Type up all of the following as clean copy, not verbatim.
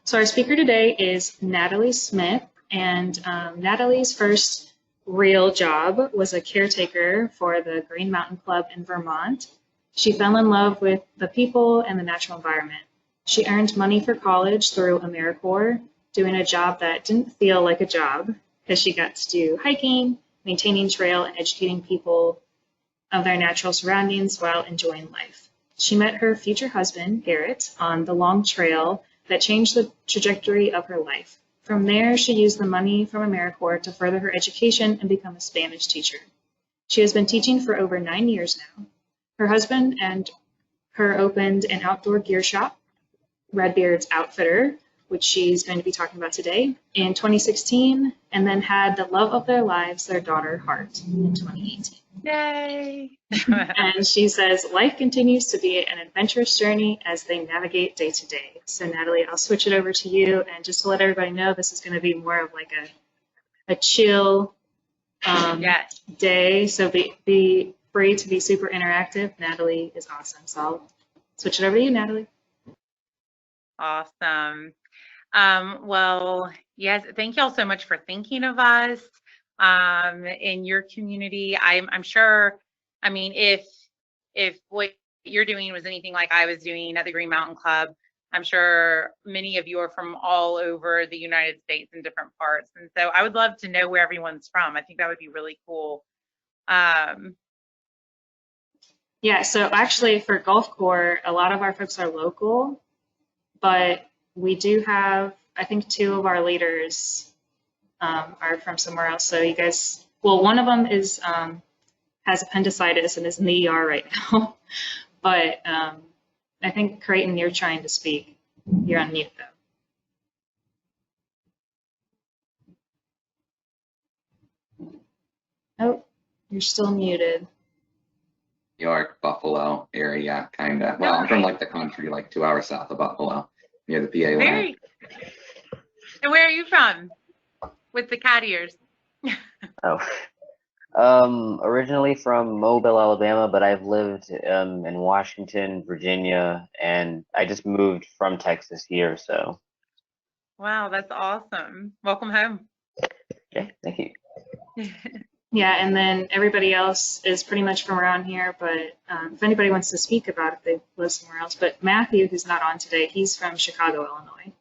So our speaker today is Natalie Smith, and Natalie's first real job was a caretaker for the Green Mountain Club in Vermont. She fell in love with the people and the natural environment. She earned money for college through AmeriCorps, doing a job that didn't feel like a job because she got to do hiking, maintaining trail, and educating people of their natural surroundings while enjoying life. She met her future husband, Garrett, on the long trail that changed the trajectory of her life. From there, she used the money from AmeriCorps to further her education and become a Spanish teacher. She has been teaching for over 9 years now. Her husband and her opened an outdoor gear shop, Redbeard's Outfitter, which she's going to be talking about today, in 2016, and then had the love of their lives, their daughter, Hart, in 2018. Yay! And she says, life continues to be an adventurous journey as they navigate day to day. So Natalie, I'll switch it over to you. And just to let everybody know, this is going to be more of like a chill Yes. day. So be free to be super interactive. Natalie is awesome. So I'll switch it over to you, Natalie. Awesome. Well, yes, thank you all so much for thinking of us in your community. I'm sure, I mean, if what you're doing was anything like I was doing at the Green Mountain Club, I'm sure many of you are from all over the United States in different parts. And so I would love to know where everyone's from. I think that would be really cool. Yeah, so actually for Gulf Corps, a lot of our folks are local, but we do have, I think, 2 of our leaders are from somewhere else. So you guys, well, one of them is has appendicitis and is in the ER right now. But I think, Creighton, you're trying to speak. You're on mute, though. Oh, you're still muted. York, Buffalo area, kind of. Well, I'm from like the country, like 2 hours south of Buffalo, near the PA line. And where are you from? With the cat ears. Originally from Mobile, Alabama, but I've lived in Washington, Virginia, and I just moved from Texas here, so. Wow, that's awesome. Welcome home. Okay, thank you. Yeah, and then everybody else is pretty much from around here, but if anybody wants to speak about it, they live somewhere else. But Matthew, who's not on today, he's from Chicago, Illinois.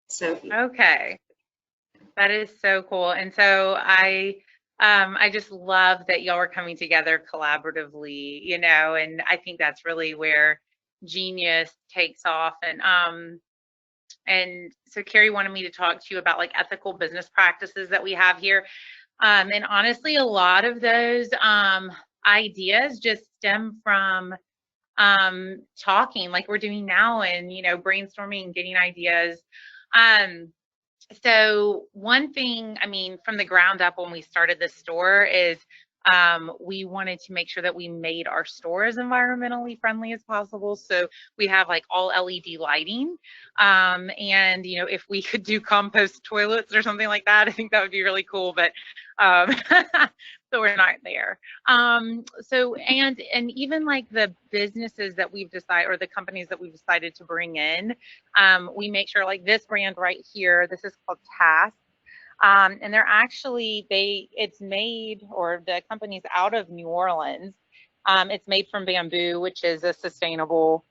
So okay, that is so cool. And so I just love that y'all are coming together collaboratively, you know, and I think that's really where genius takes off. And so Carrie wanted me to talk to you about like ethical business practices that we have here. And honestly, a lot of those ideas just stem from talking like we're doing now and, you know, brainstorming, getting ideas. So one thing, I mean, from the ground up when we started the store is we wanted to make sure that we made our store as environmentally friendly as possible. So we have like all LED lighting. And, you know, if we could do compost toilets or something like that, I think that would be really cool. But so we're not there. So and even like the businesses that we've decided, or the companies that we've decided to bring in, we make sure like this brand right here, this is called Task. And they're actually, it's made, or the company's out of New Orleans. It's made from bamboo, which is a sustainable,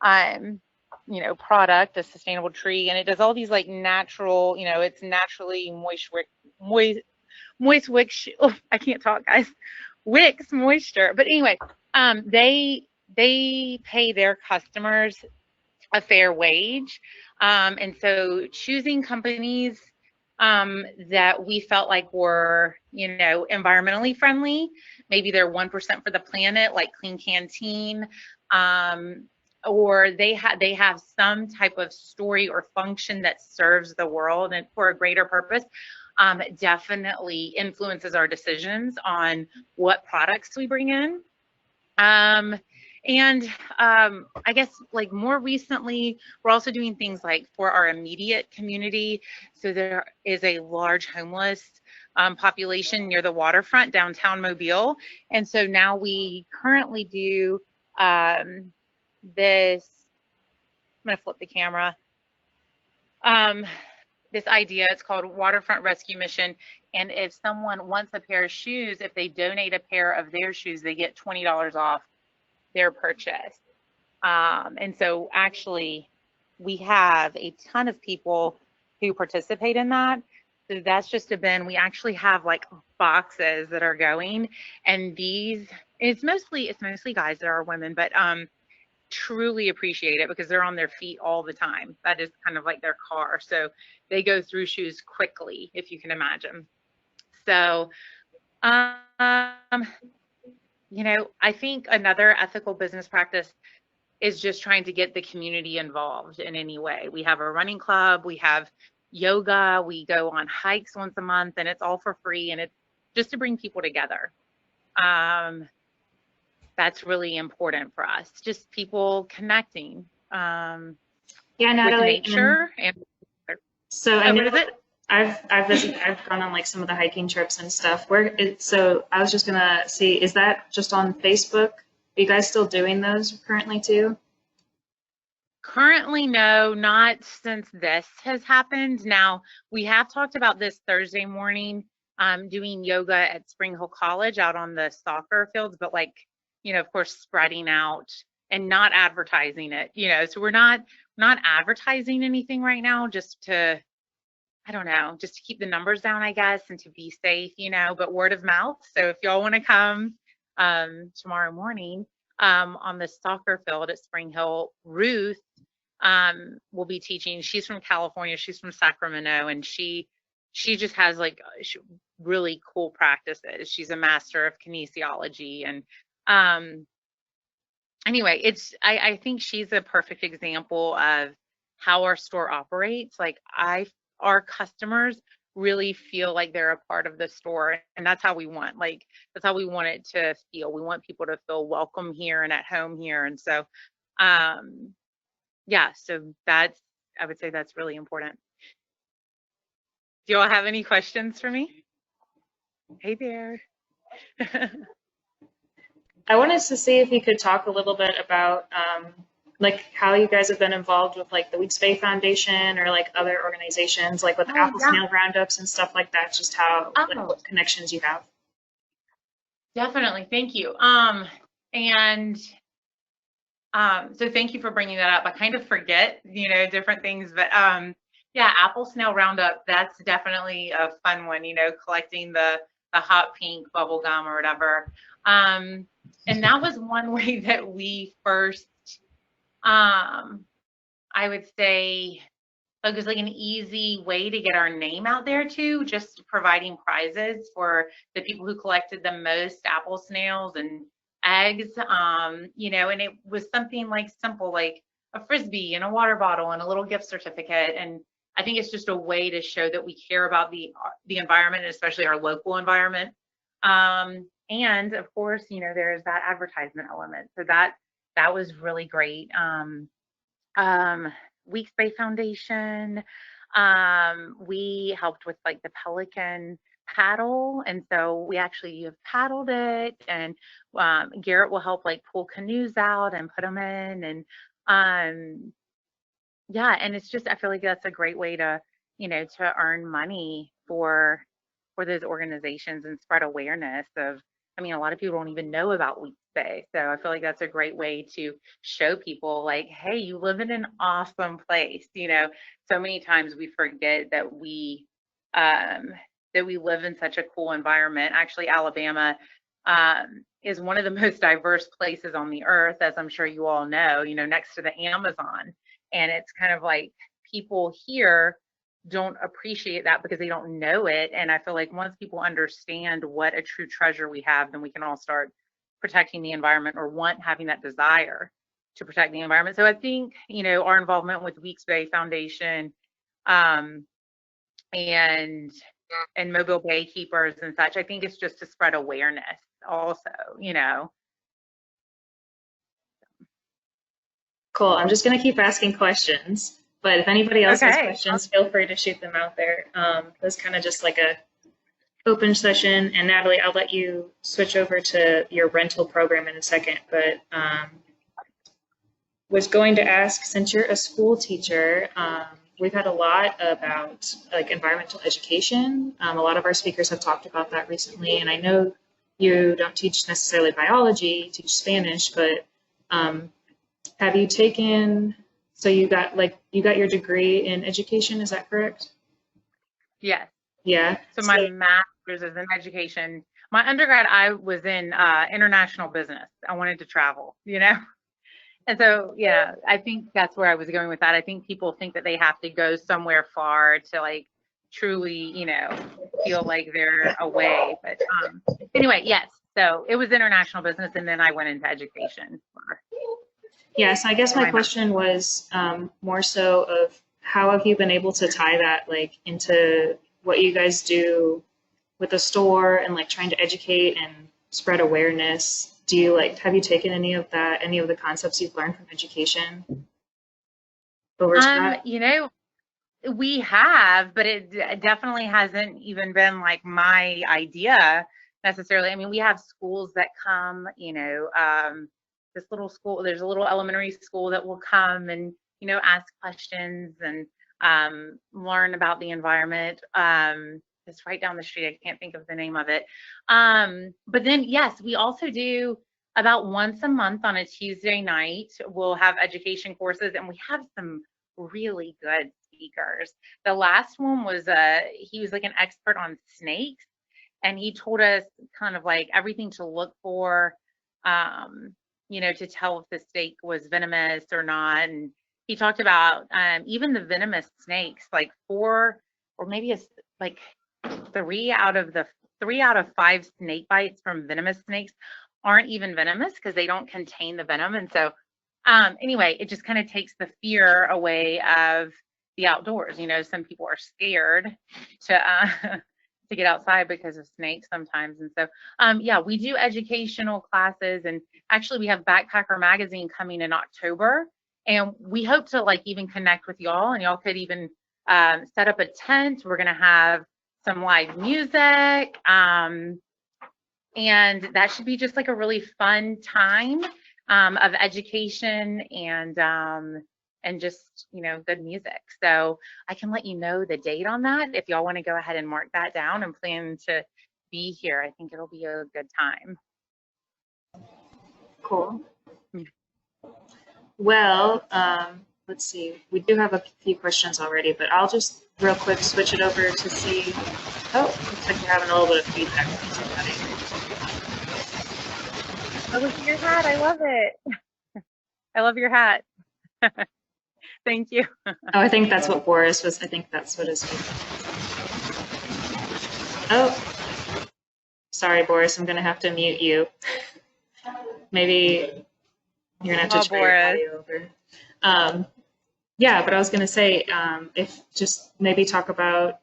you know, product, a sustainable tree. And it does all these like natural, you know, it's naturally moist wicks. Oh, I can't talk, guys. Wicks moisture. But anyway, they pay their customers a fair wage. And so choosing companies that we felt like were, you know, environmentally friendly. Maybe they're 1% for the planet, like Clean Canteen, or they have some type of story or function that serves the world and for a greater purpose. Definitely influences our decisions on what products we bring in. And I guess like more recently, we're also doing things like for our immediate community. So there is a large homeless population near the waterfront, downtown Mobile. And so now we currently do this, I'm gonna flip the camera. this idea. It's called Waterfront Rescue Mission. And if someone wants a pair of shoes, if they donate a pair of their shoes, they get $20 off their purchase. And so actually, we have a ton of people who participate in that. So that's just a bin. We actually have like boxes that are going, and these it's mostly guys that are women, but truly appreciate it because they're on their feet all the time. That is kind of like their car. So they go through shoes quickly, if you can imagine. So, you know, I think another ethical business practice is just trying to get the community involved in any way. We have a running club, we have yoga, we go on hikes once a month, and it's all for free, and it's just to bring people together. That's really important for us, just people connecting Yeah, Natalie. with nature. And so I know I've gone on like some of the hiking trips and stuff. So I was just gonna see, is that just on Facebook? Are you guys still doing those currently too? Currently, no, not since this has happened. Now, we have talked about this Thursday morning, doing yoga at Spring Hill College out on the soccer fields, but like, you know, of course, spreading out and not advertising it, you know, so we're not advertising anything right now, just to, I don't know, just to keep the numbers down, I guess, and to be safe, you know, but word of mouth. So if y'all want to come tomorrow morning on the soccer field at Spring Hill, Ruth will be teaching. She's from California, she's from Sacramento, and she just has like really cool practices. She's a master of kinesiology, and anyway, I think she's a perfect example of how our store operates. Like our customers really feel like they're a part of the store, and that's how we want it to feel. We want people to feel welcome here and at home here. And so yeah, so I would say that's really important. Do you all have any questions for me? Hey there. I wanted to see if you could talk a little bit about like how you guys have been involved with like the Weeks Bay Foundation or like other organizations, like with apple snail roundups and stuff like that, just how like, what connections you have. Definitely, thank you. So thank you for bringing that up. I kind of forget, you know, different things, but yeah, apple snail roundup, that's definitely a fun one, you know, collecting the hot pink bubble gum or whatever. And that was one way that we first, I would say, it was like an easy way to get our name out there too, just providing prizes for the people who collected the most apple snails and eggs, you know, and it was something like simple, like a Frisbee and a water bottle and a little gift certificate. And I think it's just a way to show that we care about the environment, especially our local environment. And of course, you know, there's that advertisement element. So that was really great. Weeks Bay Foundation, we helped with like the Pelican paddle, and so we actually have paddled it, and Garrett will help like pull canoes out and put them in, and yeah, and it's just, I feel like that's a great way to, you know, to earn money for those organizations and spread awareness of, I mean, a lot of people don't even know about Weeks Bay, so I feel like that's a great way to show people like, hey, you live in an awesome place. You know, so many times we forget that we live in such a cool environment. Actually, Alabama is one of the most diverse places on the earth, as I'm sure you all know, you know, next to the Amazon. And it's kind of like people here don't appreciate that because they don't know it. And I feel like once people understand what a true treasure we have, then we can all start protecting the environment, or having that desire to protect the environment. So I think, you know, our involvement with Weeks Bay Foundation and Mobile Bay Keepers and such, I think it's just to spread awareness also, you know. Cool. I'm just going to keep asking questions, but if anybody else has questions, feel free to shoot them out there. This is kind of just like a open session. And Natalie, I'll let you switch over to your rental program in a second, but was going to ask, since you're a school teacher, we've had a lot about like environmental education. A lot of our speakers have talked about that recently, and I know you don't teach necessarily biology, you teach Spanish, but have you taken, so you got your degree in education, is that correct? Yes. Yeah. So my master's is in education. My undergrad, I was in international business. I wanted to travel, you know? And so, yeah, I think that's where I was going with that. I think people think that they have to go somewhere far to like truly, you know, feel like they're away. But anyway, yes. So it was international business, and then I went into education. Yeah, so I guess my question was more so of how have you been able to tie that like into what you guys do with the store and like trying to educate and spread awareness? Do you have you taken any of the concepts you've learned from education over to that? You know, we have, but it definitely hasn't even been like my idea necessarily. I mean, we have schools that come, you know, this little school, there's a little elementary school that will come and, you know, ask questions and learn about the environment. It's right down the street. I can't think of the name of it. But then, yes, we also do about once a month on a Tuesday night, we'll have education courses, and we have some really good speakers. The last one was he was like an expert on snakes, and he told us kind of like everything to look for, you know, to tell if the snake was venomous or not. And he talked about even the venomous snakes, like 4 or maybe it's like 3 out of 5 snake bites from venomous snakes aren't even venomous because they don't contain the venom. And so anyway, it just kind of takes the fear away of the outdoors. You know, some people are scared to to get outside because of snakes sometimes. And so yeah, we do educational classes, and actually we have Backpacker Magazine coming in October, and we hope to like even connect with y'all, and y'all could even set up a tent. We're gonna have some live music, and that should be just like a really fun time of education and just, you know, good music. So I can let you know the date on that if y'all want to go ahead and mark that down and plan to be here. I think it'll be a good time. Cool. Well, let's see. We do have a few questions already, but I'll just real quick switch it over to see. Oh, looks like you're having a little bit of feedback from somebody. Oh, look at your hat. I love it. I love your hat. Thank you. Oh, I think that's what Boris was. I think that's what his. Oh, sorry, Boris. I'm gonna have to mute you. Maybe you're gonna have to try your audio over. Yeah, but I was gonna say, if just maybe talk about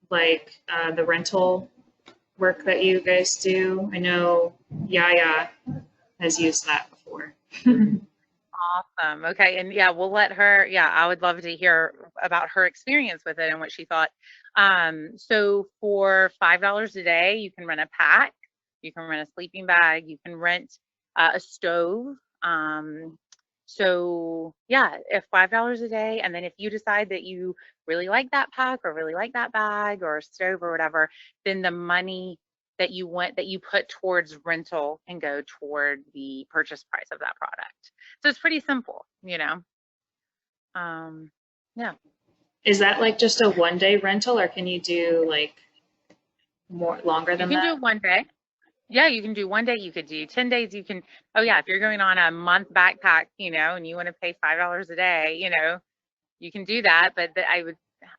like the rental work that you guys do. I know Yaya has used that before. Awesome. Okay. And yeah, we'll let her, yeah, I would love to hear about her experience with it and what she thought. So for $5 a day, you can rent a pack, you can rent a sleeping bag, you can rent a stove. So yeah, if $5 a day, and then if you decide that you really like that pack or really like that bag or stove or whatever, then the money that you put towards rental can go toward the purchase price of that product. So it's pretty simple, you know. Yeah. Is that like just a 1-day rental, or can you do like longer than that? You can do 1 day. Yeah, you can do 1 day. You could do 10 days. You can. Oh yeah, if you're going on a month backpack, you know, and you want to pay $5 a day, you know, you can do that. But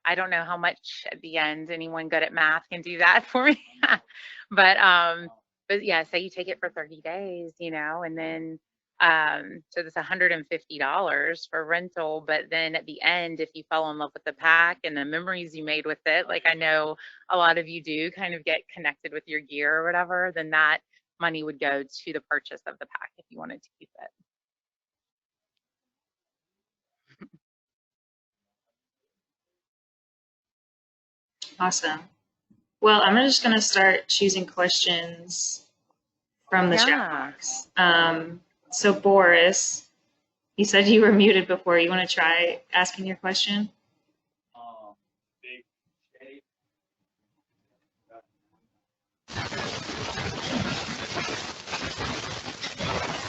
I don't know how much at the end. Anyone good at math can do that for me. But yeah, say you take it for 30 days, you know, and then so that's $150 for rental. But then at the end, if you fell in love with the pack and the memories you made with it, like I know a lot of you do kind of get connected with your gear or whatever, then that money would go to the purchase of the pack if you wanted to keep it. Awesome. Well, I'm just going to start choosing questions from the chat box. So Boris, you said you were muted before. You want to try asking your question?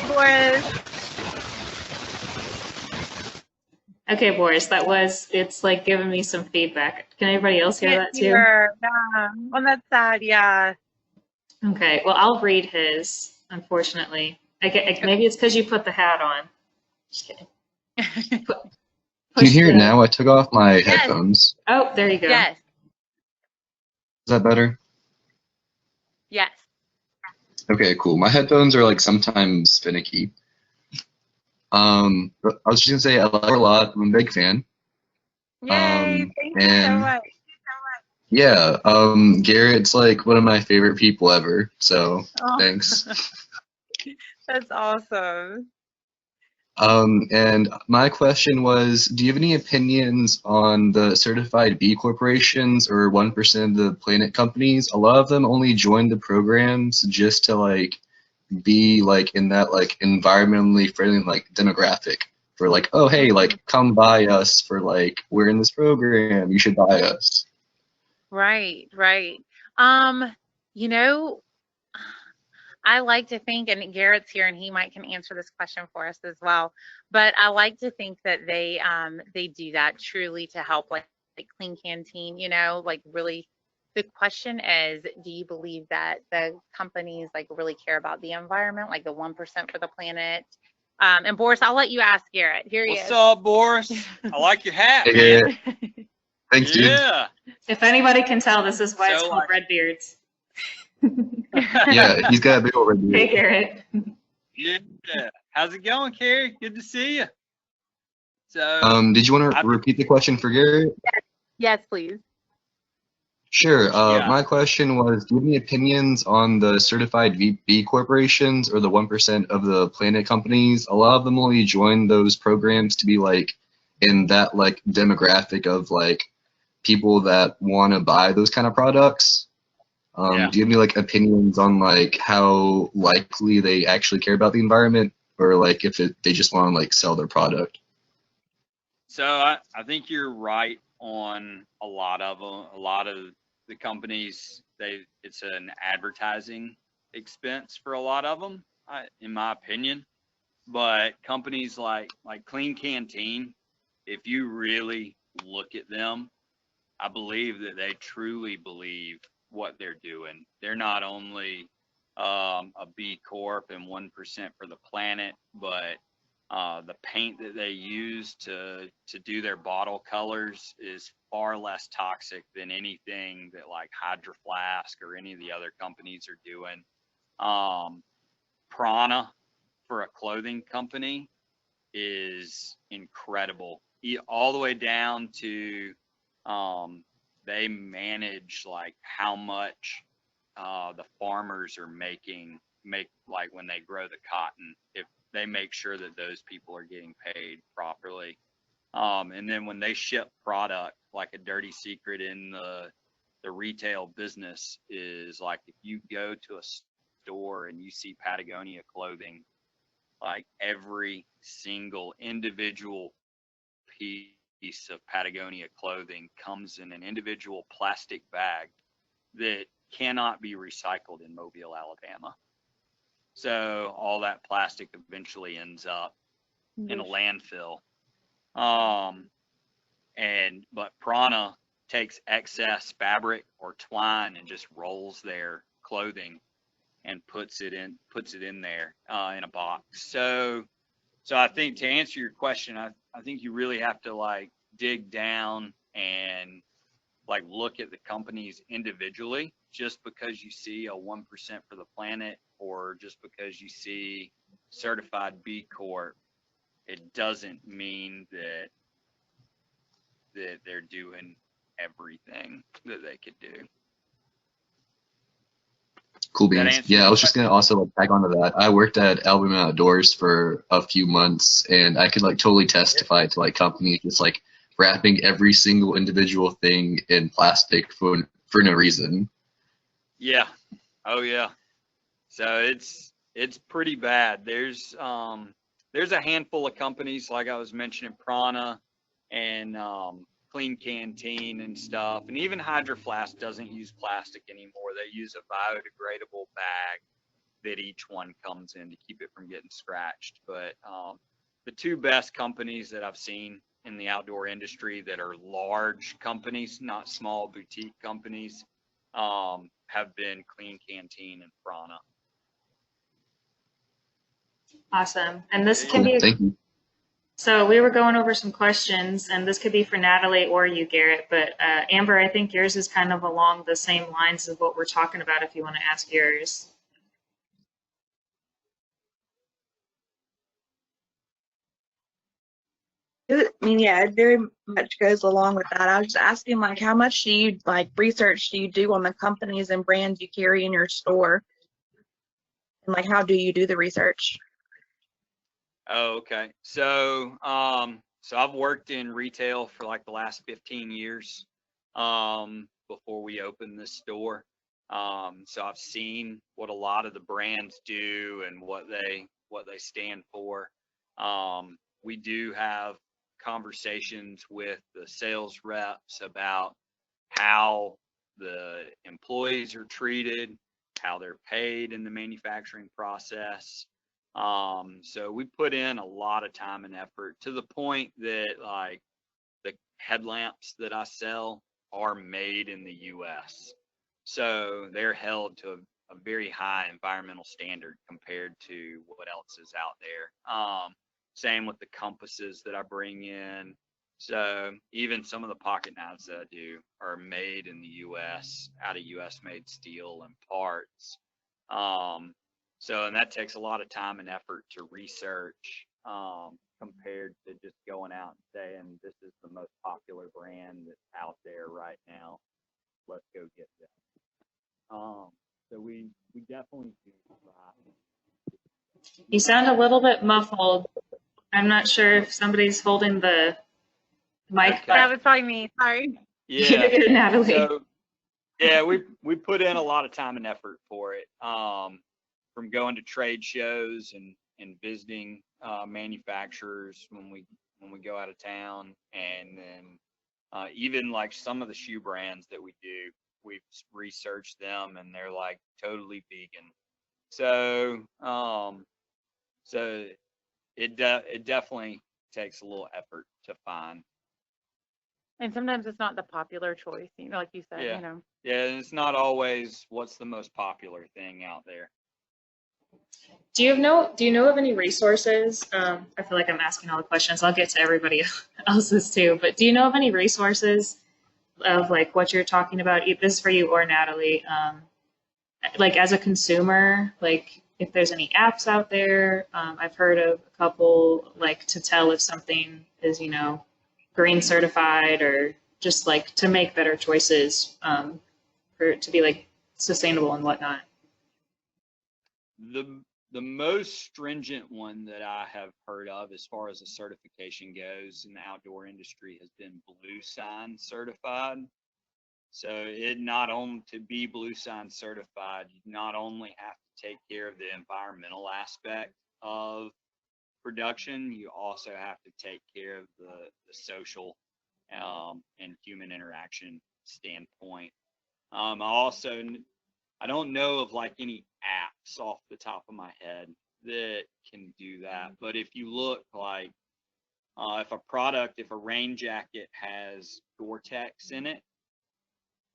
Boris. Okay, Boris, it's like giving me some feedback. Can anybody else hear that too? Yeah. On that side, yeah. Okay, well, I'll read his, unfortunately. Maybe it's because you put the hat on. Just kidding. Can you Push hear it the- now? I took off my Yes. headphones. Oh, there you go. Yes. Is that better? Yes. Okay, cool. My headphones are like sometimes finicky. But I was just gonna say I like her a lot. I'm a big fan. Yay. Thank you so and much. yeah, Garrett's like one of my favorite people ever. So Oh. thanks. That's awesome. And my question was, do you have any opinions on the certified B corporations or 1% of the planet companies? A lot of them only join the programs just to like be like in that like environmentally friendly like demographic for like, oh hey, like come buy us for like we're in this program, you should buy us. Right. You know, I like to think, and Garrett's here, and he can answer this question for us as well. But I like to think that they do that truly to help, like Clean Canteen. Like really. The question is, do you believe that the companies like really care about the environment, like the 1% for the planet? And Boris, I'll let you ask Garrett. Here he What's is. up, Boris? I like your hat, Hey, man. Garrett. Thanks, dude. Yeah. If anybody can tell, this is why it's So, called like- Red Beards. Yeah, he's got a big old red beard. Hey, Garrett. Yeah. How's it going, Carrie? Good to see you. So, Did you want to repeat the question for Garrett? Yes, please. Sure. Yeah. My question was, do you have any opinions on the certified B corporations or the 1% of the planet companies? A lot of them only join those programs to be like in that like demographic of like people that want to buy those kind of products. Yeah. Do you have any like opinions on like how likely they actually care about the environment, or like if they just want to like sell their product? So I think you're right on a lot of them. A lot of the companies, it's an advertising expense for a lot of them, in my opinion. But companies like Clean Canteen, if you really look at them, I believe that they truly believe what they're doing. They're not only a B Corp and 1% for the planet, but the paint that they use to do their bottle colors is far less toxic than anything that like Hydro Flask or any of the other companies are doing. Prana, for a clothing company, is incredible. All the way down to they manage like how much the farmers are make like when they grow the cotton, if they make sure that those people are getting paid properly. And then when they ship product, like a dirty secret in the retail business is like if you go to a store and you see Patagonia clothing, like every single individual piece of Patagonia clothing comes in an individual plastic bag that cannot be recycled in Mobile, Alabama. So all that plastic eventually ends up in a landfill. But Prana takes excess fabric or twine and just rolls their clothing and puts it in there in a box. So I think to answer your question, I think you really have to like dig down and like look at the companies individually. Just because you see a 1% for the planet or just because you see certified B Corp, it doesn't mean that they're doing everything that they could do. Cool That beans. answer Yeah, I your was just gonna also like tag onto that. I worked at Alabama Outdoors for a few months, and I could like totally testify to like companies just like wrapping every single individual thing in plastic for no reason. Yeah. Oh yeah. So it's pretty bad. There's a handful of companies like I was mentioning, Prana and Clean Canteen and stuff, and even Hydro Flask doesn't use plastic anymore. They use a biodegradable bag that each one comes in to keep it from getting scratched. But the two best companies that I've seen in the outdoor industry that are large companies, not small boutique companies, have been Clean Canteen and Prana. Awesome. And this can be, Thank you. so we were going over some questions, and this could be for Natalie or you, Garrett, but Amber, I think yours is kind of along the same lines of what we're talking about if you want to ask yours. I mean, yeah, it very much goes along with that. I was just asking, like, how much do you, like, research do you do on the companies and brands you carry in your store? And, like, how do you do the research? Oh, okay. So, so I've worked in retail for like the last 15 years, before we opened this store. So I've seen what a lot of the brands do and what they stand for. We do have conversations with the sales reps about how the employees are treated, how they're paid in the manufacturing process. So we put in a lot of time and effort to the point that like the headlamps that I sell are made in the US. So they're held to a very high environmental standard compared to what else is out there. Same with the compasses that I bring in. So even some of the pocket knives that I do are made in the US, out of US made steel and parts. So, and that takes a lot of time and effort to research, compared to just going out and saying, this is the most popular brand that's out there right now. Let's go get them. So we definitely do try. You sound a little bit muffled. I'm not sure if somebody's holding the mic. Okay. That was probably me. Sorry. You're Yeah. good, Natalie. So, yeah, we put in a lot of time and effort for it. From going to trade shows and visiting manufacturers when we go out of town, and then even like some of the shoe brands that we do, we've researched them and they're like totally vegan. So so it definitely takes a little effort to find. And sometimes it's not the popular choice, you know, like you said, Yeah. you know. Yeah, and it's not always what's the most popular thing out there. Do you know of any resources? I feel like I'm asking all the questions. I'll get to everybody else's too, but do you know of any resources of like what you're talking about? This is for you or Natalie. Like as a consumer, like if there's any apps out there. I've heard of a couple, like to tell if something is, you know, green certified, or just like to make better choices, for it to be like sustainable and whatnot. The most stringent one that I have heard of as far as a certification goes in the outdoor industry has been Blue Sign certified. So it not only to be Blue Sign certified, you not only have to take care of the environmental aspect of production, you also have to take care of the social and human interaction standpoint. I don't know of like any apps off the top of my head that can do that. But if you look like, if a rain jacket has Gore-Tex in it,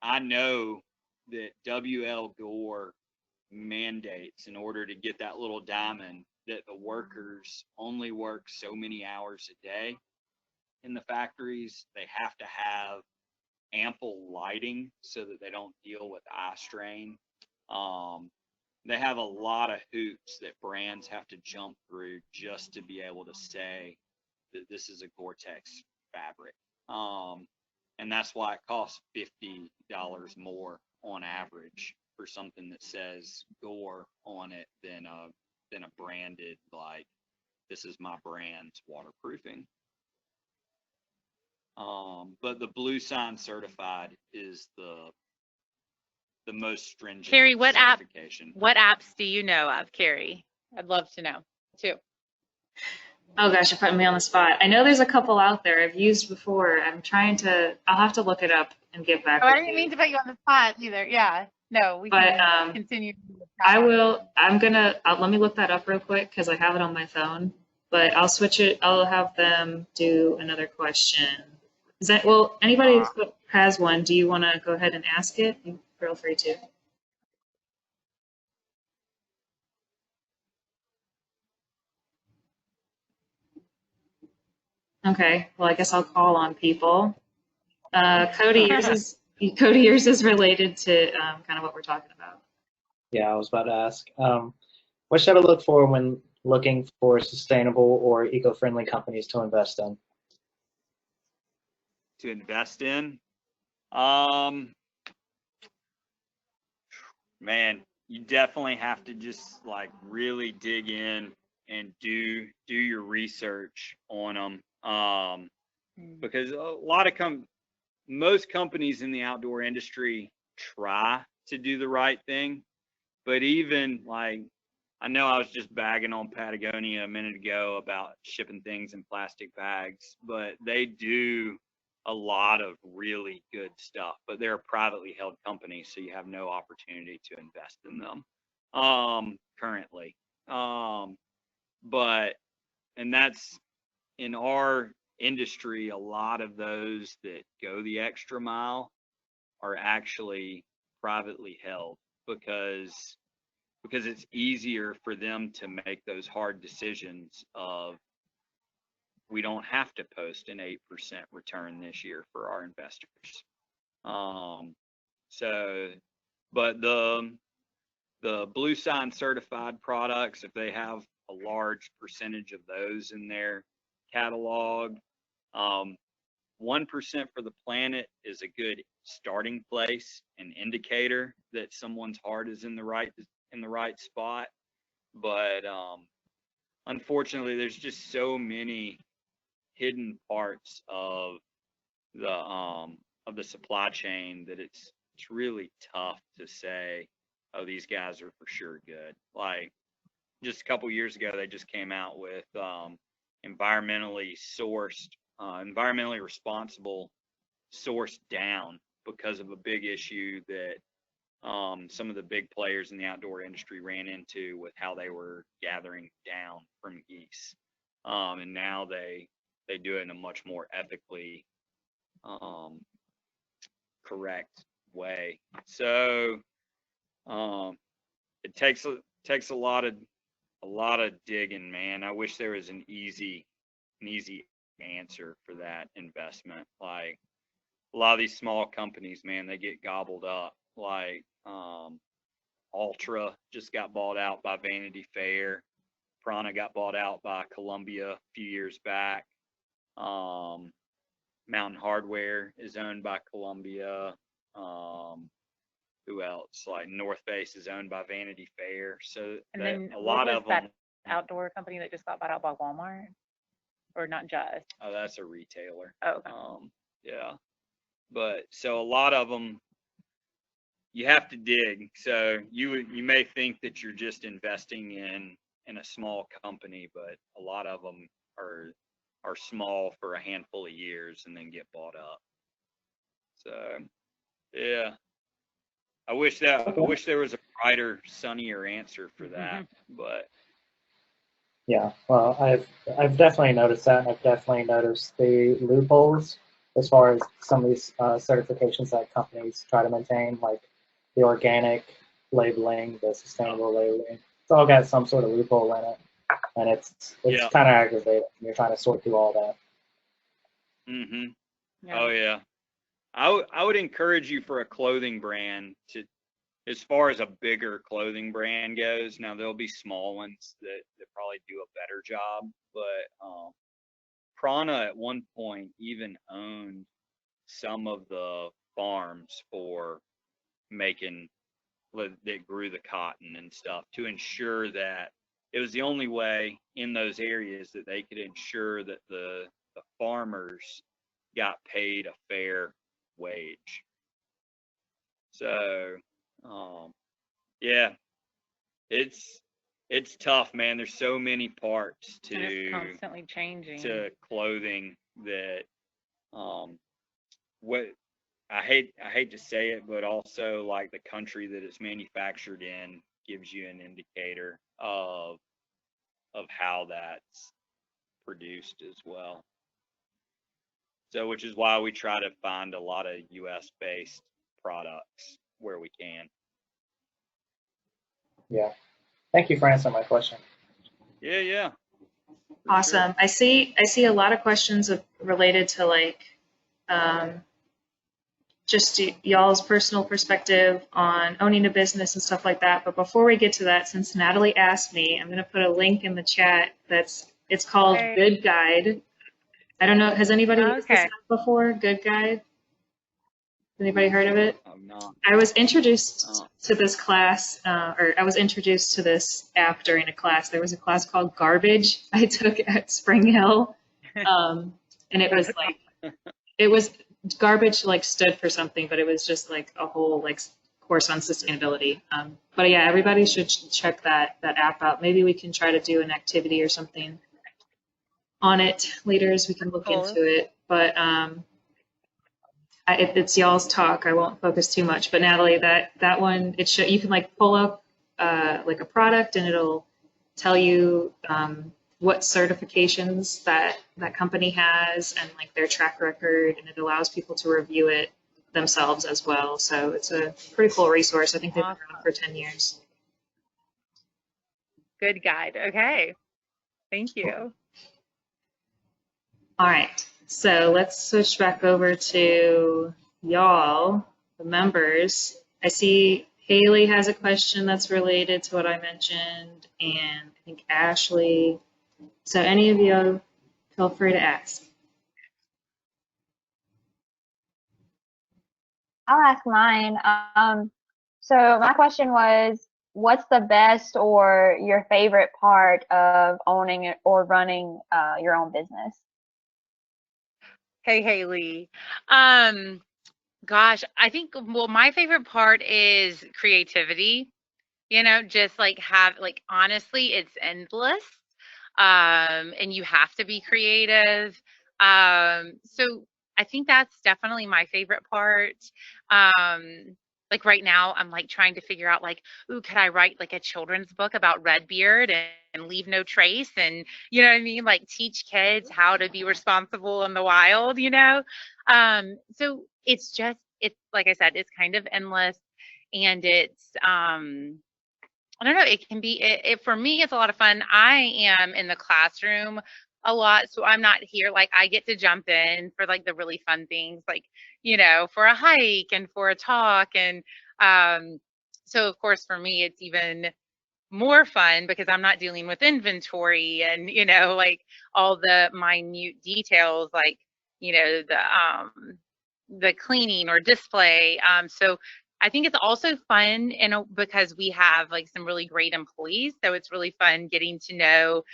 I know that WL Gore mandates, in order to get that little diamond, that the workers only work so many hours a day in the factories. They have to have ample lighting so that they don't deal with eye strain. They have a lot of hoops that brands have to jump through just to be able to say that this is a Gore-Tex fabric. And that's why it costs $50 more on average for something that says Gore on it than a branded, like, this is my brand's waterproofing. But the Blue Sign certified is the most stringent Carrie, what certification. apps do you know of, Carrie? I'd love to know too. Oh gosh, you're putting me on the spot. I know there's a couple out there I've used before. I'll have to look it up and get back Oh, I with didn't you. mean to put you on the spot either. Yeah. No, we But can continue. to chat on it. let me look that up real quick because I have it on my phone. But I'll switch it. I'll have them do another question. Well, anybody who has one, do you want to go ahead and ask it? Feel free to. Okay, well, I guess I'll call on people. Cody, yours is related to kind of what we're talking about. Yeah, I was about to ask. What should I look for when looking for sustainable or eco-friendly companies to invest in? To invest in, man, you definitely have to just like really dig in and do your research on them. Because a lot of most companies in the outdoor industry try to do the right thing, but even like, I know I was just bagging on Patagonia a minute ago about shipping things in plastic bags, but they do a lot of really good stuff, but they're a privately held company, so you have no opportunity to invest in them currently. But, and that's in our industry, a lot of those that go the extra mile are actually privately held because it's easier for them to make those hard decisions of, we don't have to post an 8% return this year for our investors. So, but the Blue Sign certified products, if they have a large percentage of those in their catalog, 1% for the planet is a good starting place, an indicator that someone's heart is in the right spot. But unfortunately, there's just so many hidden parts of the supply chain that it's really tough to say, oh, these guys are for sure good. Like just a couple years ago, they just came out with environmentally sourced, environmentally responsible sourced down because of a big issue that some of the big players in the outdoor industry ran into with how they were gathering down from geese. And now they do it in a much more ethically correct way. So it takes a lot of digging, man. I wish there was an easy answer for that investment. Like a lot of these small companies, man, they get gobbled up. Like Ultra just got bought out by Vanity Fair. Prana got bought out by Columbia a few years back. Mountain Hardware is owned by Columbia. Who else? Like North Face is owned by Vanity Fair. So And then a lot of them. Outdoor company that just got bought out by Walmart, or not just? Oh, that's a retailer. Oh, okay. Yeah. But so a lot of them, you have to dig. So you may think that you're just investing in a small company, but a lot of them are small for a handful of years and then get bought up. So yeah, I wish there was a brighter, sunnier answer for that, but Yeah, well, I've definitely noticed that. And I've definitely noticed the loopholes as far as some of these certifications that companies try to maintain, like the organic labeling, the sustainable labeling. It's all got some sort of loophole in it, and it's yeah. kind of aggravating. You're trying to sort through all that. Yeah. Oh yeah. I would encourage you for a clothing brand to, as far as a bigger clothing brand goes. Now there'll be small ones that probably do a better job, but Prana at one point even owned some of the farms for making that grew the cotton and stuff to ensure that it was the only way in those areas that they could ensure that the farmers got paid a fair wage. So yeah, it's it's tough, man. There's so many parts And it's constantly changing. to clothing that what I hate to say it, but also like the country that it's manufactured in gives you an indicator of how that's produced as well. So, which is why we try to find a lot of U.S. based products where we can. Yeah. Thank you for answering my question. Yeah. Awesome. I see a lot of questions related to like just y'all's personal perspective on owning a business and stuff like that. But before we get to that, since Natalie asked me, I'm going to put a link in the chat. It's called Okay. Good Guide. I don't know. Has anybody used this Okay. app before? Good Guide. Anybody heard of it? I'm not. I was introduced to this class, or I was introduced to this app during a class. There was a class called Garbage I took at Spring Hill, and it was like garbage like stood for something, but it was just like a whole like course on sustainability. But yeah, everybody should check that app out. Maybe we can try to do an activity or something on it later as we can look Cool. into it. But it's y'all's talk. I won't focus too much. But Natalie, that one, you can like pull up like a product and it'll tell you what certifications that company has and like their track record, and it allows people to review it themselves as well. So it's a pretty cool resource. I think they've been around for 10 years. Good Guide. Okay. Thank you. All right. So let's switch back over to y'all, the members. I see Haley has a question that's related to what I mentioned, and I think Ashley. So any of you, feel free to ask. I'll ask mine. So my question was, what's the best or your favorite part of owning or running your own business? Hey, Haley. Gosh, I think, well, my favorite part is creativity. Just like honestly, it's endless. And you have to be creative. So I think that's definitely my favorite part. Like right now, I'm like trying to figure out like, ooh, could I write like a children's book about Redbeard and leave no trace, and you know what I mean? Like teach kids how to be responsible in the wild, So it's like I said, it's kind of endless, and it's I don't know, it can be for me, it's a lot of fun. I am in the classroom a lot, so I'm not here. Like I get to jump in for like the really fun things, like, for a hike and for a talk. And so of course for me, it's even more fun because I'm not dealing with inventory and, like all the minute details, like, the cleaning or display. So I think it's also fun because we have like some really great employees. So it's really fun getting to know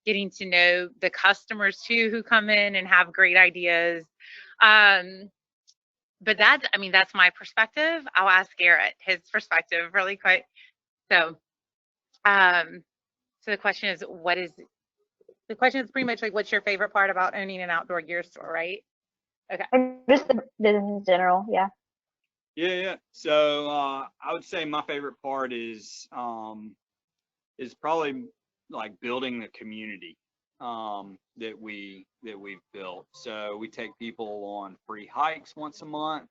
the customers too, who come in and have great ideas. But that's my perspective. I'll ask Garrett his perspective really quick. So, so the question is pretty much like, what's your favorite part about owning an outdoor gear store, right? Okay. Or just the business in general, yeah. Yeah. So I would say my favorite part is probably like building the community that we've built. So we take people on free hikes once a month.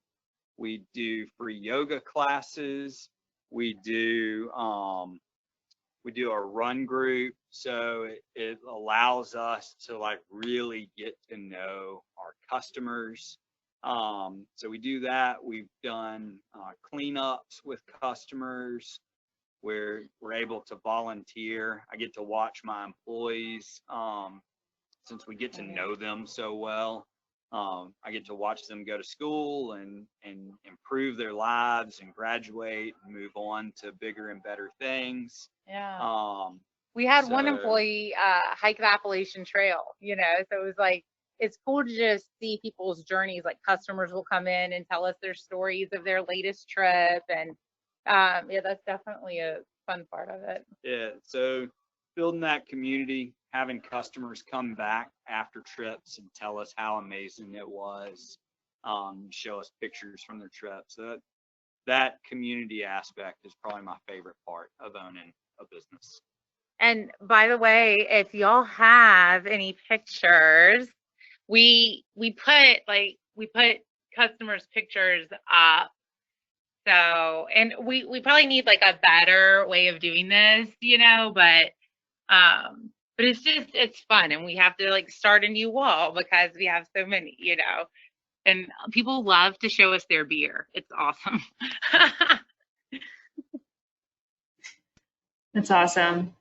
We do free yoga classes. We do a run group. So it allows us to like really get to know our customers. So we do that. We've done cleanups with customers where we're able to volunteer. I get to watch my employees since we get to know them so well. I get to watch them go to school and improve their lives and graduate and move on to bigger and better things. Yeah. We had one employee hike the Appalachian Trail, so it was like, it's cool to just see people's journeys. Like customers will come in and tell us their stories of their latest trip. And yeah, that's definitely a fun part of it. Yeah, so building that community, having customers come back after trips and tell us how amazing it was, show us pictures from their trips. That community aspect is probably my favorite part of owning a business. And by the way, if y'all have any pictures, we put customers' pictures up. So, and we probably need like a better way of doing this, but it's fun, and we have to like start a new wall because we have so many, and people love to show us their beer. It's awesome. That's awesome.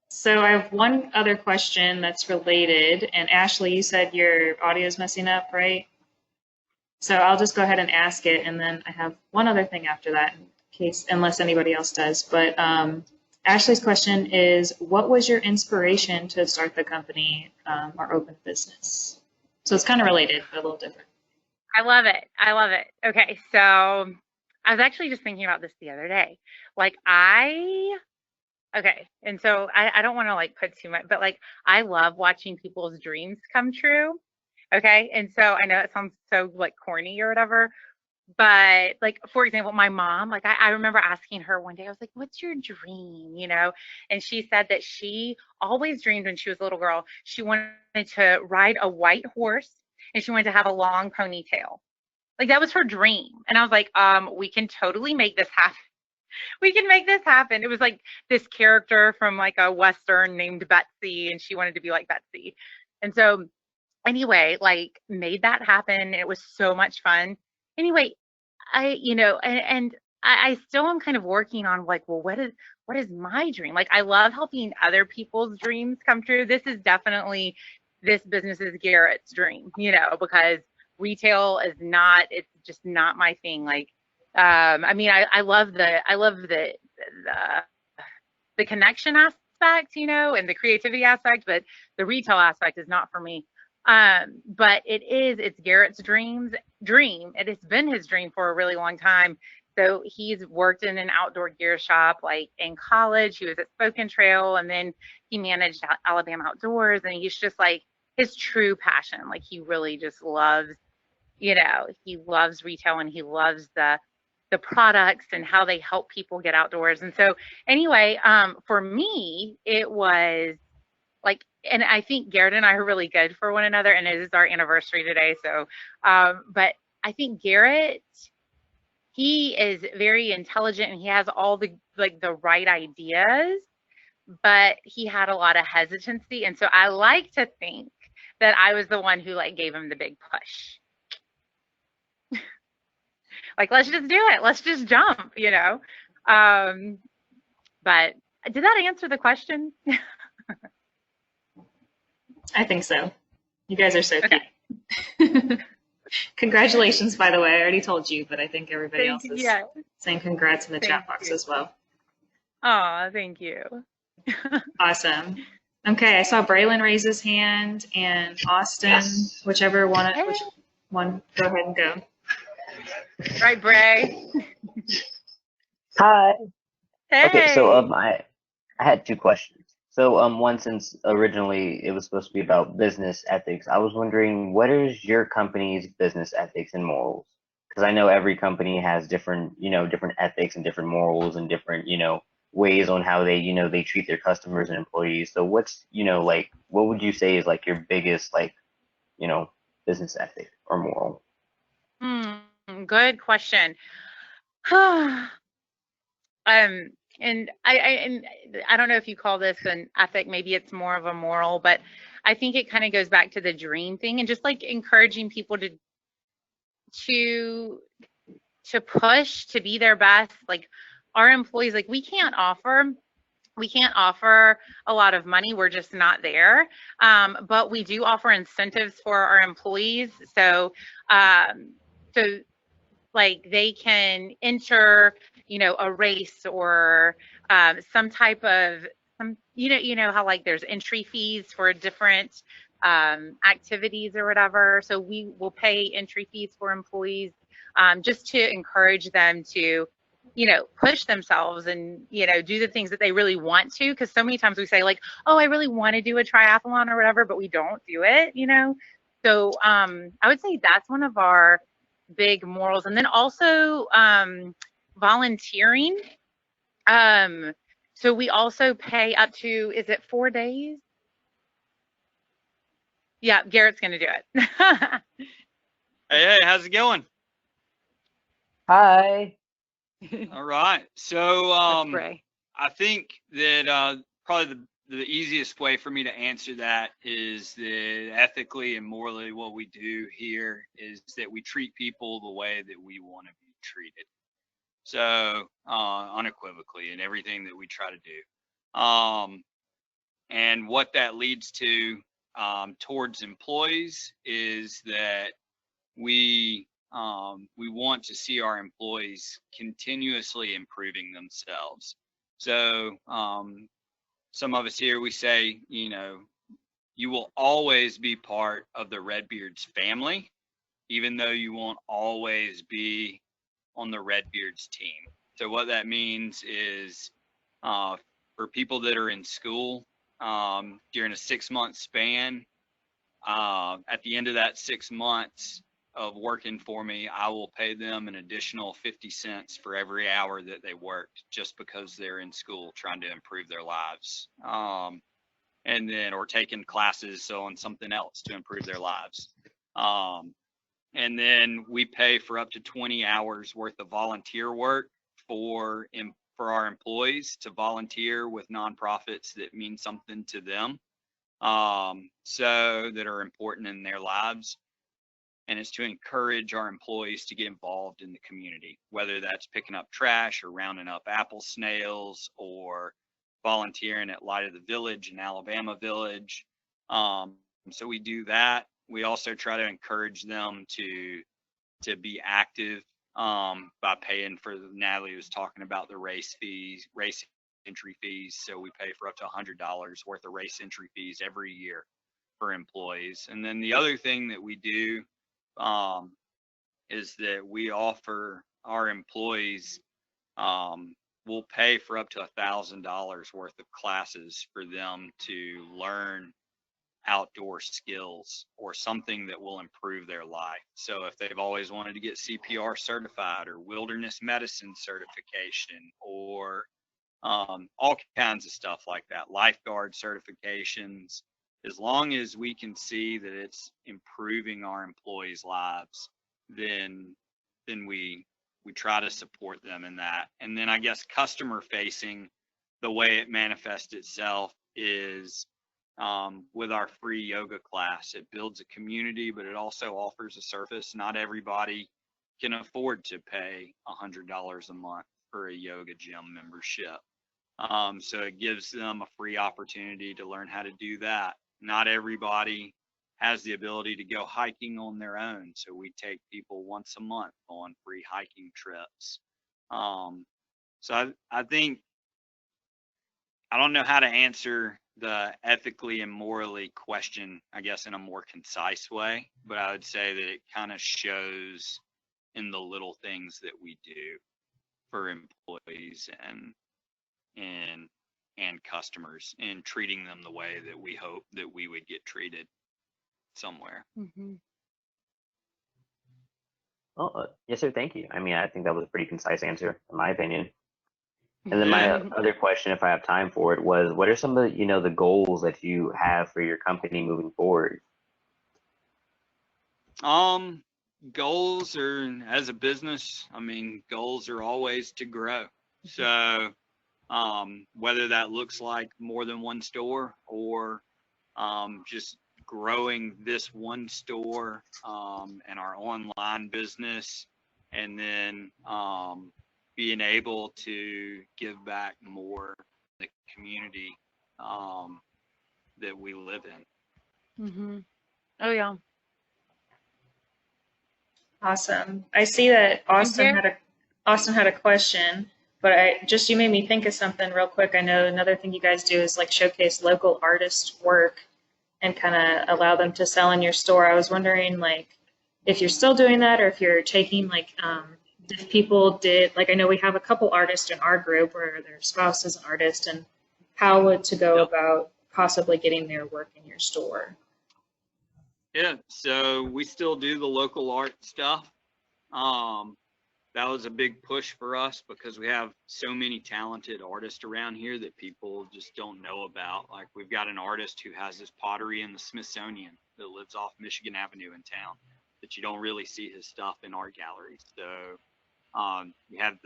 So I have one other question that's related, and Ashley, you said your audio is messing up, right? So I'll just go ahead and ask it, and then I have one other thing after that, in case, unless anybody else does. But Ashley's question is, what was your inspiration to start the company or open a business? So it's kind of related, but a little different. I love it. I love it. Okay, so I was actually just thinking about this the other day. Okay, and so I don't want to like put too much, but like I love watching people's dreams come true. Okay, and so I know it sounds so like corny or whatever, but like for example, my mom, like I remember asking her one day, I was like, "What's your dream?" And she said that she always dreamed when she was a little girl, she wanted to ride a white horse and she wanted to have a long ponytail. Like that was her dream, and I was like, we can totally make this happen. We can make this happen. It was like this character from like a Western named Betsy, and she wanted to be like Betsy. And so anyway, like made that happen. It was so much fun. Anyway, I still am kind of working on like, well, what is my dream? Like I love helping other people's dreams come true. This business is Garrett's dream, because retail is not, it's just not my thing. Like, I love the connection aspect, and the creativity aspect, but the retail aspect is not for me. But it's Garrett's dream. It has been his dream for a really long time. So he's worked in an outdoor gear shop, like in college, he was at Spoken Trail, and then he managed Alabama Outdoors, and he's just like his true passion. Like he really just loves, he loves retail, and he loves the products and how they help people get outdoors. And so anyway, for me, it was like, and I think Garrett and I are really good for one another, and it is our anniversary today. So, but I think Garrett, he is very intelligent and he has all the right ideas, but he had a lot of hesitancy. And so I like to think that I was the one who like gave him the big push. Like, let's just do it. Let's just jump, But did that answer the question? I think so. You guys are so okay. cute. Congratulations, by the way. I already told you, but I think everybody else is saying congrats in the chat box as well. Oh, thank you. Awesome. Okay, I saw Braylon raise his hand, and Austin, Yes. whichever one, go ahead and go. Right, Bray. Hi. Hey. Okay, so I had two questions. So one, since originally it was supposed to be about business ethics, I was wondering, what is your company's business ethics and morals? Because I know every company has different ethics and different morals and different, ways on how they, they treat their customers and employees. So what's, what would you say is like your biggest, business ethic or moral? Good question. And I don't know if you call this an ethic, maybe it's more of a moral, but I think it kind of goes back to the dream thing and just like encouraging people to push, to be their best. Like our employees, like we can't offer a lot of money. We're just not there. But we do offer incentives for our employees. So like they can enter, a race or some type of how like there's entry fees for different activities or whatever. So we will pay entry fees for employees just to encourage them to push themselves and, do the things that they really want to. Because so many times we say like, oh, I really want to do a triathlon or whatever, but we don't do it, So I would say that's one of our big morals. And then also volunteering. So we also pay up to, is it 4 days? Yeah, Garrett's going to do it. Hey, how's it going? Hi. All right. So That's Ray. I think that probably the easiest way for me to answer that is that ethically and morally what we do here is that we treat people the way that we want to be treated. So unequivocally in everything that we try to do. And what that leads to towards employees is that we want to see our employees continuously improving themselves. So some of us here, we say, you will always be part of the Redbeards family, even though you won't always be on the Redbeards team. So what that means is for people that are in school during a 6-month span, at the end of that 6 months of working for me, I will pay them an additional 50 cents for every hour that they worked, just because they're in school trying to improve their lives. And then, or taking classes, so on something else to improve their lives. And then we pay for up to 20 hours worth of volunteer work for our employees to volunteer with nonprofits that mean something to them, so that are important in their lives. And it's to encourage our employees to get involved in the community, whether that's picking up trash or rounding up apple snails or volunteering at Light of the Village in Alabama Village. So we do that. We also try to encourage them to be active by paying for, Natalie was talking about the race entry fees. So we pay for up to $100 worth of race entry fees every year for employees. And then the other thing that we do is that we offer our employees, we'll pay for up to $1,000 worth of classes for them to learn outdoor skills or something that will improve their life. So if they've always wanted to get CPR certified or wilderness medicine certification or all kinds of stuff like that, lifeguard certifications, as long as we can see that it's improving our employees' lives, then we try to support them in that. And then I guess customer facing, the way it manifests itself is with our free yoga class. It builds a community, but it also offers a service. Not everybody can afford to pay $100 a month for a yoga gym membership. So it gives them a free opportunity to learn how to do that. Not everybody has the ability to go hiking on their own. So we take people once a month on free hiking trips. So I think, I don't know how to answer the ethically and morally question, I guess, in a more concise way, but I would say that it kind of shows in the little things that we do for employees and customers, and treating them the way that we hope that we would get treated somewhere. Mm-hmm. Oh, yes, sir. Thank you. I mean, I think that was a pretty concise answer, in my opinion. And then my other question, if I have time for it, was what are some of the, the goals that you have for your company moving forward? Goals are, as a business, I mean, goals are always to grow. So whether that looks like more than one store or just growing this one store and our online business, and then being able to give back more to the community that we live in. Mm-hmm. Oh yeah. Awesome. I see that Austin had a question, but you made me think of something real quick. I know another thing you guys do is like showcase local artist work and kind of allow them to sell in your store. I was wondering like if you're still doing that, or if you're taking like if people did, like I know we have a couple artists in our group where their spouse is an artist, and how to go about possibly getting their work in your store. Yeah, so we still do the local art stuff. That was a big push for us because we have so many talented artists around here that people just don't know about. Like we've got an artist who has this pottery in the Smithsonian that lives off Michigan Avenue in town that you don't really see his stuff in art galleries. So you have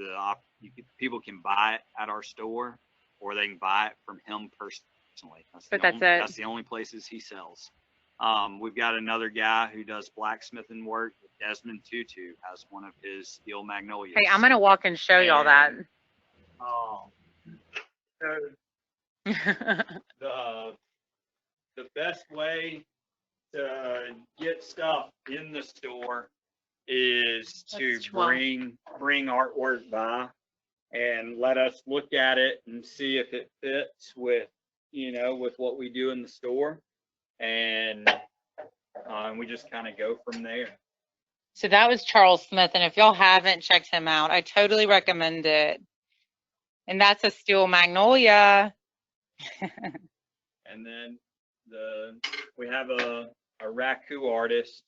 people can buy it at our store, or they can buy it from him personally. That's the only places he sells. We've got another guy who does blacksmithing work. Desmond Tutu has one of his steel magnolias. Hey, I'm gonna walk and show y'all that. The best way to get stuff in the store is to bring artwork by and let us look at it and see if it fits with what we do in the store, and we just kind of go from there. So that was Charles Smith, and if y'all haven't checked him out, I totally recommend it. And that's a steel magnolia. And then we have a raku artist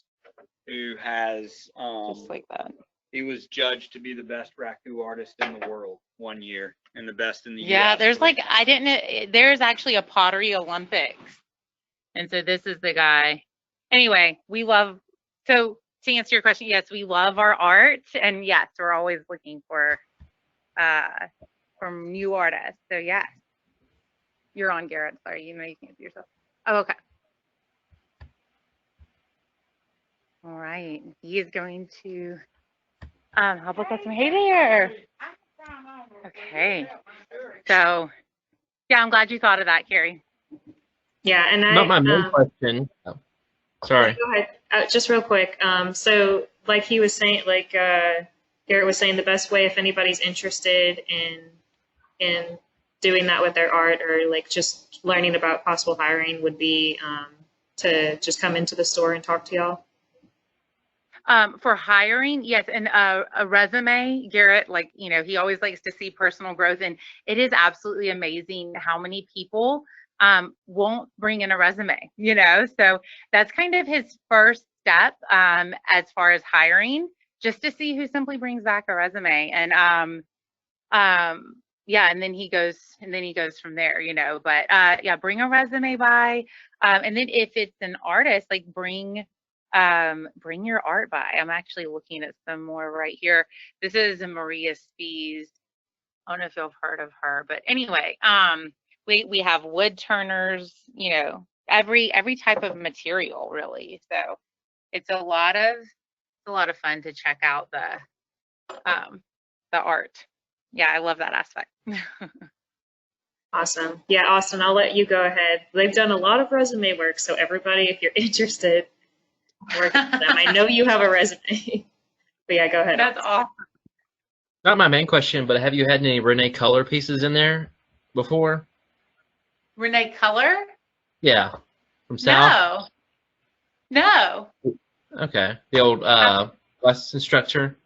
who has Just like that. He was judged to be the best raku artist in the world one year and the best in the Yeah, US. there's like there's actually a pottery Olympics. And so this is the guy. Anyway, so to answer your question, yes, we love our art, and yes, we're always looking for new artists. So yes. You're on, Garrett. Sorry, you can't see yourself. Oh, okay. All right. He is going to help us get some hay there. Okay. So yeah, I'm glad you thought of that, Carrie. Yeah, and Not my main question. Oh, sorry. Go ahead. Just real quick. So like he was saying, like Garrett was saying, the best way if anybody's interested in doing that with their art, or like just learning about possible hiring, would be to just come into the store and talk to y'all. For hiring, yes, and a resume, Garrett, like, he always likes to see personal growth, and it is absolutely amazing how many people won't bring in a resume, so that's kind of his first step as far as hiring, just to see who simply brings back a resume. And yeah, and then he goes from there, but yeah, bring a resume by, and then if it's an artist, like bring your art by. I'm actually looking at some more right here. This is Maria Spies. I don't know if you've heard of her, but anyway, we have wood turners, every type of material really. So it's a lot of fun to check out the art. Yeah, I love that aspect. Awesome. Yeah, Austin, I'll let you go ahead. They've done a lot of resume work, so everybody, if you're interested, work with them. I know you have a resume. But yeah, go ahead. That's awesome. Not my main question, but have you had any Renee Color pieces in there before? Renee Color? Yeah, from South. No. Okay, the old glass instructor.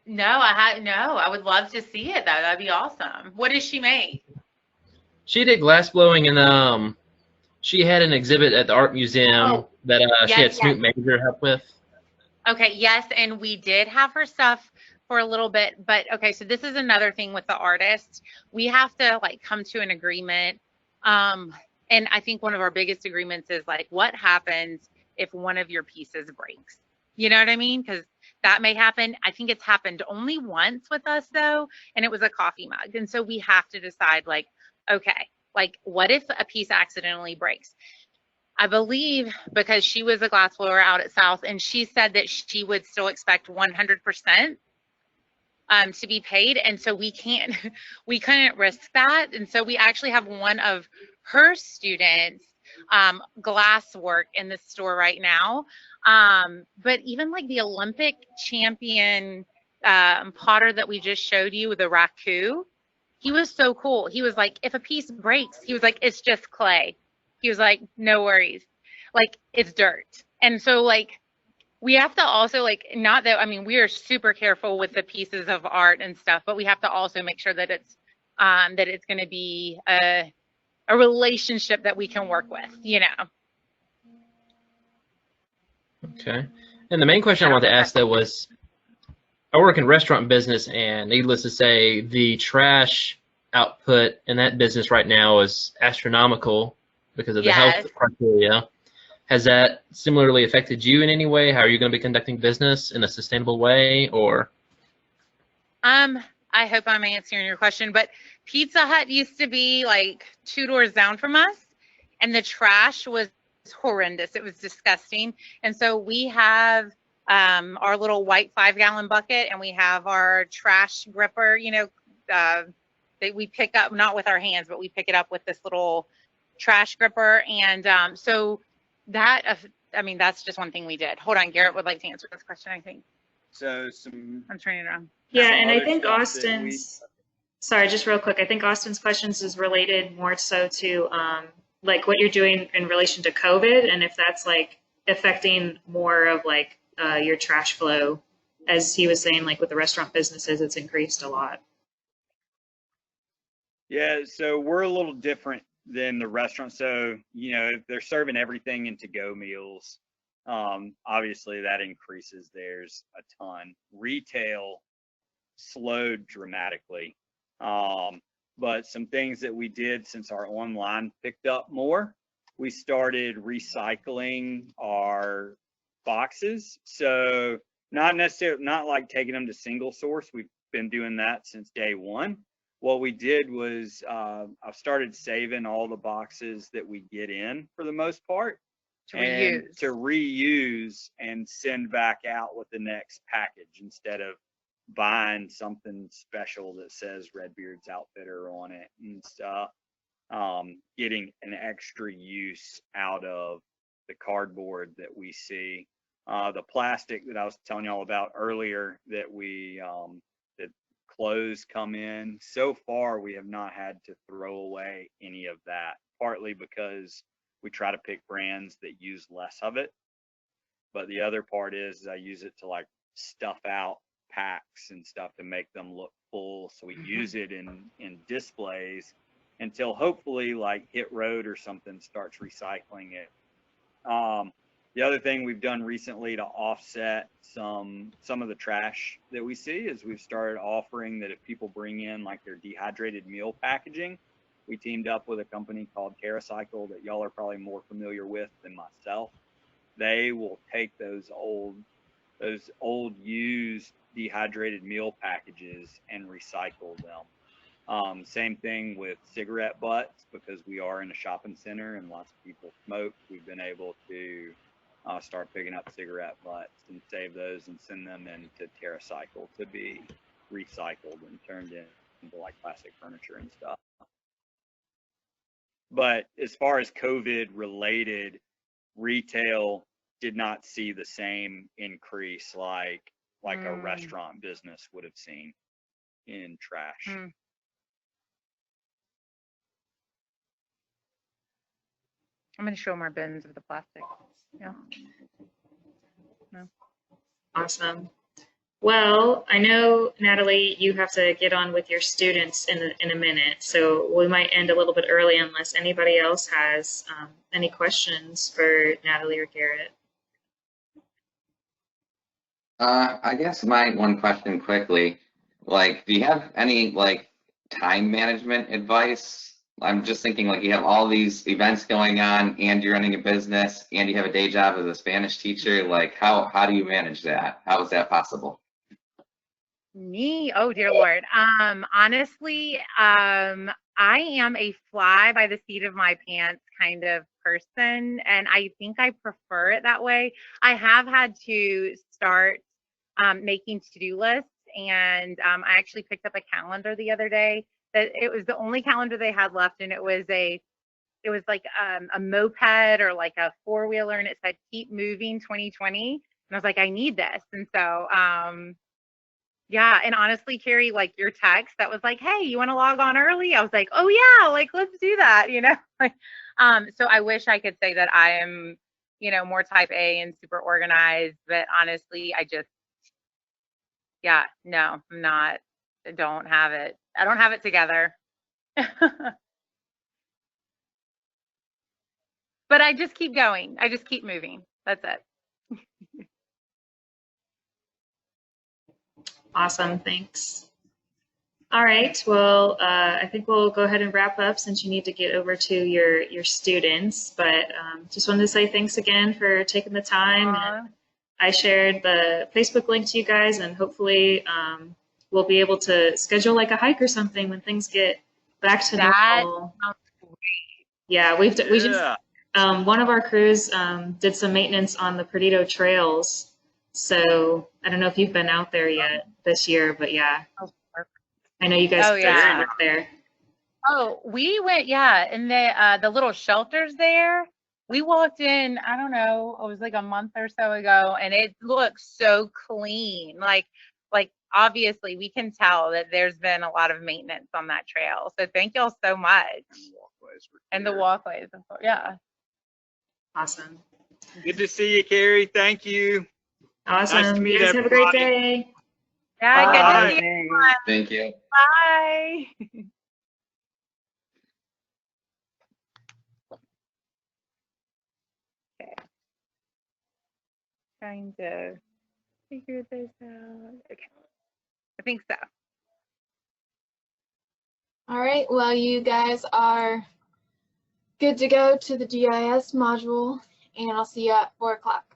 No, I would love to see it though. That'd be awesome. What does she make? She did glass blowing, and she had an exhibit at the art museum that she had Snoop Major help with. Okay, yes, and we did have her stuff for a little bit, but okay, so this is another thing with the artist. We have to like come to an agreement. And I think one of our biggest agreements is like, what happens if one of your pieces breaks? You know what I mean? Because that may happen. I think it's happened only once with us though, and it was a coffee mug. And so we have to decide like, okay, like what if a piece accidentally breaks? I believe because she was a glass blower out at South, and she said that she would still expect 100% to be paid. And so we couldn't risk that. And so we actually have one of her students glass work in the store right now. But even like the Olympic champion potter that we just showed you, the raku, he was so cool. He was like, if a piece breaks, he was like, it's just clay. He was like, no worries. Like, it's dirt. And so like, We have to also like, not that, I mean, we are super careful with the pieces of art and stuff, but we have to also make sure that it's going to be a relationship that we can work with, you know. Okay. And the main question I wanted to ask though was, I work in restaurant business, and needless to say, the trash output in that business right now is astronomical because of the health Yes. criteria. Has that similarly affected you in any way? How are you going to be conducting business in a sustainable way, or? I hope I'm answering your question, but Pizza Hut used to be like 2 doors down from us, and the trash was horrendous. It was disgusting. And so we have our little white 5-gallon bucket, and we have our trash gripper, you know, that we pick up, not with our hands, but we pick it up with this little trash gripper. And so that, I mean, that's just one thing we did. Hold on, Garrett would like to answer this question, I think. So I'm turning it around. Yeah, and I other think stuff that Austin's, sorry, just real quick, I think Austin's questions is related more so to like what you're doing in relation to COVID, and if that's like affecting more of like your trash flow, as he was saying, like with the restaurant businesses, it's increased a lot. Yeah, so we're a little different than the restaurant. So, you know, if they're serving everything in to-go meals, obviously that increases theirs a ton. Retail slowed dramatically. But some things that we did since our online picked up more, we started recycling our boxes. So not necessarily, not like taking them to single source. We've been doing that since day one. What we did was I've started saving all the boxes that we get in for the most part, To and reuse. to reuse and send back out with the next package instead of buying something special that says Redbeard's Outfitter on it and stuff. Getting an extra use out of the cardboard that we see. The plastic that I was telling y'all about earlier that we that clothes come in. So far, we have not had to throw away any of that. Partly because we try to pick brands that use less of it. But the other part is I use it to like stuff out packs and stuff to make them look full. So we use it in displays until hopefully like Hit Road or something starts recycling it. The other thing we've done recently to offset some of the trash that we see is we've started offering that if people bring in like their dehydrated meal packaging, we teamed up with a company called TerraCycle that y'all are probably more familiar with than myself. They will take those old used dehydrated meal packages and recycle them. Same thing with cigarette butts, because we are in a shopping center and lots of people smoke. We've been able to start picking up cigarette butts and save those and send them into TerraCycle to be recycled and turned into like plastic furniture and stuff. But as far as COVID related, retail did not see the same increase like a restaurant business would have seen in trash. I'm going to show more bins of the plastic. Yeah. No. Awesome. Well, I know, Natalie, you have to get on with your students in a minute, so we might end a little bit early unless anybody else has any questions for Natalie or Garrett. I guess my one question quickly, like, do you have any like time management advice? I'm just thinking like you have all these events going on and you're running a business and you have a day job as a Spanish teacher. Like how do you manage that? How is that possible? Me? Oh, dear Lord. Honestly, I am a fly by the seat of my pants kind of person, and I think I prefer it that way. I have had to start making to-do lists, and I actually picked up a calendar the other day that it was the only calendar they had left, and it was like a moped or like a four-wheeler, and it said keep moving 2020, and I was like, I need this. And so yeah, and honestly, Carrie, like your text that was like, hey, you want to log on early? I was like, oh yeah, like let's do that, you know. Like so I wish I could say that I am more type A and super organized. But honestly, no, I'm not. I don't have it. I don't have it together. But I just keep going. I just keep moving. That's it. Awesome, thanks. All right, well, I think we'll go ahead and wrap up since you need to get over to your students. But just wanted to say thanks again for taking the time. And I shared the Facebook link to you guys, and hopefully we'll be able to schedule like a hike or something when things get back to normal. Yeah, we just one of our crews did some maintenance on the Perdido trails. So I don't know if you've been out there yet this year, but yeah, I know you guys out there. Oh, we went, in the little shelters there. We walked in, I don't know, it was like a month or so ago, and it looks so clean. Like obviously we can tell that there's been a lot of maintenance on that trail. So thank y'all so much. And the walkways, yeah. Awesome. Good to see you, Carrie. Thank you. Awesome. Nice to meet you guys everybody. Have a great day. Yeah, Bye. good to see you. Thank you. Bye. Okay. Trying to figure this out. Okay. I think so. All right, well, you guys are good to go to the GIS module, and I'll see you at 4 o'clock.